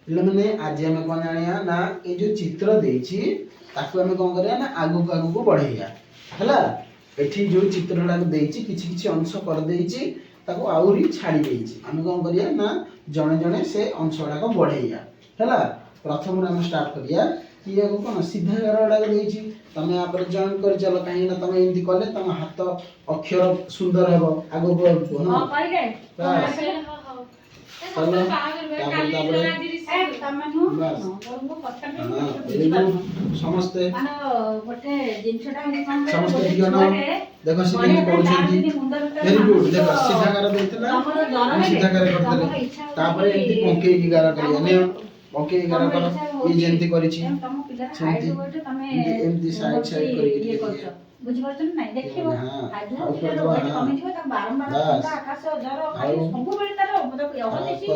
ପିଲାମାନେ ଆଜି ଆମେ କଣ ଜାଣିବା ନା ଏ ଯୋଉ ଚିତ୍ର ଦେଇଛି ତାକୁ ଆମେ କଣ କରିବା ନା ଆଗକୁ ଆଗକୁ ବଢେଇବା ହେଲା। ଏଠି ଯୋଉ ଚିତ୍ରଟାକୁ ଦେଇଛି କିଛି କିଛି ଅଂଶ କରିଦେଇଛି ତାକୁ ଆହୁରି ଛାଡ଼ି ଦେଇଛି। ଆମେ କଣ କରିବା ନା ଜଣେ ଜଣେ ସେ ଅଂଶ ଗୁଡାକ ବଢେଇବା ହେଲା। ପ୍ରଥମରୁ ଆମେ ଷ୍ଟାର୍ଟ କରିବା କି ଆକୁ କଣ ସିଧା ଗାର ଗୁଡାକ ଦେଇଛି ତମେ ଆପରେ ଜଏନ୍ କରିଚାଲ କାହିଁକି ନା ତମେ ଏମିତି କଲେ ତମ ହାତ ଅକ୍ଷର ସୁନ୍ଦର ହେବ ଆଗକୁ ଆଗକୁ ହଁ ସମସ୍ତେ ଦେଖ ସେ କେମିତି କରୁଛନ୍ତି ଭେରି ଗୁଡ। ଦେଖ ସିଧା ଗାର ଦେଇଥିଲା ସିଧା ଗାର କରିଦେଲେ ତାପରେ ଏମିତି ପକେଇକି ଗାର କରିବା ନିଅ ପକେଇକି ଗାର କର ଇଏ ଯେମିତି କରିଛି ସେମିତି ଏମିତି ସାଇଡ ସାଇଡ କରିକି ଟିକେ ବୁଝି ପାରୁଛନ୍ତି ନାଇଁ ଦେଖିବ ଆଜି ପିଲାର ୱେଟ କମିଯିବ ତାକୁ ବାରମ୍ବାର ଥଣ୍ଡା ଆକାଶ ଜର ଖାଲି ସବୁବେଳେ ତାର ଅହଦେଶୀ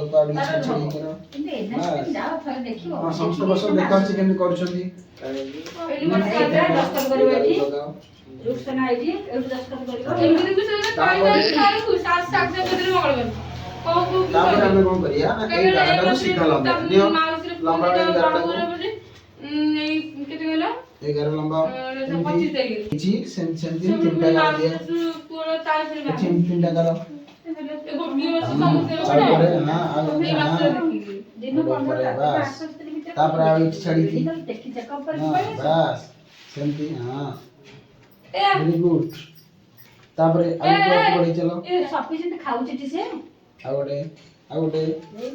କିନ୍ତୁ ଏନଏସ୍ପି ଯାଅ ଥରେ ଦେଖିବ ସମସ୍ତ ବର୍ଷ ଦେଖାଉଛି କେମିତି କରୁଛନ୍ତି ଏଇଠି ଦସ୍ତଖତ କରିବ ଏଠି ରୁକ୍ସନା ଏଇଠି ଏଇଠି ଦସ୍ତଖତ କରିବ ଏମିତି ବି ସେଟା ପାଇବାରେ କାଳକୁ ସାତ ସାତ ଦିନ ମଙ୍ଗଳବାର ତାପରେ ଆମେ କଣ କରିବା ନା ଏଇ ଗାରଟାକୁ ସିଧା ଲମ୍ବା ନିଅ ଲମ୍ବା ଏଇ ଗାରଟାକୁ ଏଇ କେତେ କହିଲ 11 ଲମ୍ବା 25 ତାରିଖ କିଛି ସେମିତି ତିନିଟା ଗାର ଦିଅ ତିନିଟା ଗାର ତାପରେ ଦିନ 15 ତାପରେ ଆଉ ଏଠି ଛାଡିକି ବାସ୍ ସେମିତି ହଁ ଭେରି ଗୁଡ। ତାପରେ ଆଉ ବଢେଇ ଚାଲ ସଫିସିଏଣ୍ଟ ଖାଉଛି ଟି ସେ ଆଉ ଗୋଟେ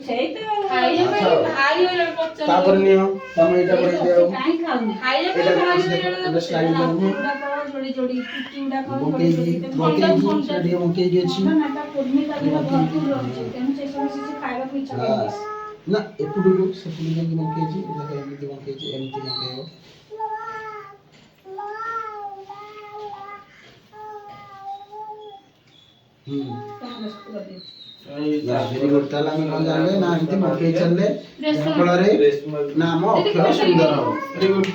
ସେଇ ତ ଖାଇବା ପାଇଁ ଭାରି ହଇରାଣ କରୁଛନ୍ତି। ତାପରେ ନିଅ ତମେ ଏଇଟା ବଢେଇ ଦିଅ କାଇଁ ଖାଉନି ଖାଇବା ଏଇଟା ପାଇଁ ଭାରି ଦେଖ ହଇରାଣ ଏଇଟା ସ୍ଲାଇଡ କରିନି ଯୋଡି ଯୋଡି ଚୁଟି ଗୁଡାକ ବଙ୍କେଇକି ସେଟା ଟିକେ ବଙ୍କେଇକି ଅଛି ନା ତା କୁର୍ମି ତା ଦେହରେ ଭରପୁର ରହିଛି ତେଣୁ ସେ ସବୁ କିଛି ଖାଇବାକୁ ଇଚ୍ଛା କରୁନି। ନା ଏପଟକୁ ସେପଟକୁ ଯାଇକି ବଙ୍କେଇଛି ଏମିତି ବଙ୍କେଇଛି ଏମିତି ବଙ୍କେଇବ ଭେରି ଗୁଡ। ତାହେଲେ ଆମେ କଣ ଜାଣିଲେ ନା ଏମିତି ବଙ୍କେଇ ଚାଲିଲେ ଯାହା ଫଳରେ ନା ଆମ ଅକ୍ଷର ସୁନ୍ଦର ହେବ। Very good.